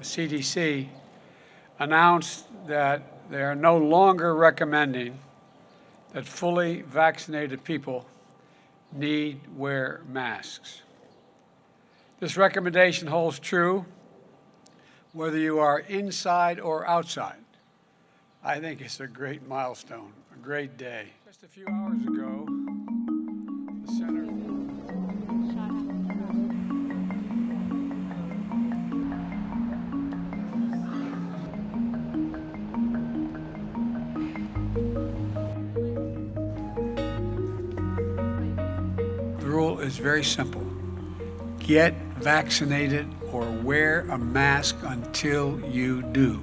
CDC announced that they are no longer recommending that fully vaccinated people need wear masks. This recommendation holds true whether you are inside or outside. I think it's a great milestone, a great day. Just a few hours ago, the Center The rule is very simple. Get vaccinated or wear a mask until you do.